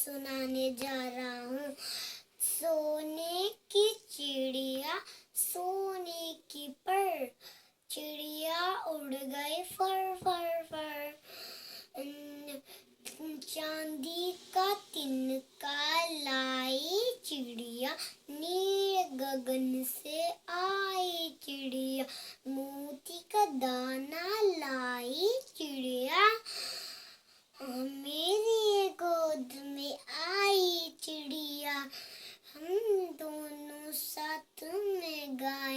सुनाने जा रहा हूँ। सोने की चिड़िया सोने की पर, चिड़िया उड़ गई फर फर फर। चांदी का तिनका लाई चिड़िया, नील गगन से आई चिड़िया। मोती का दाना लाई चिड़िया, मेरी गोद में आई चिड़िया। हम दोनों साथ में गाएं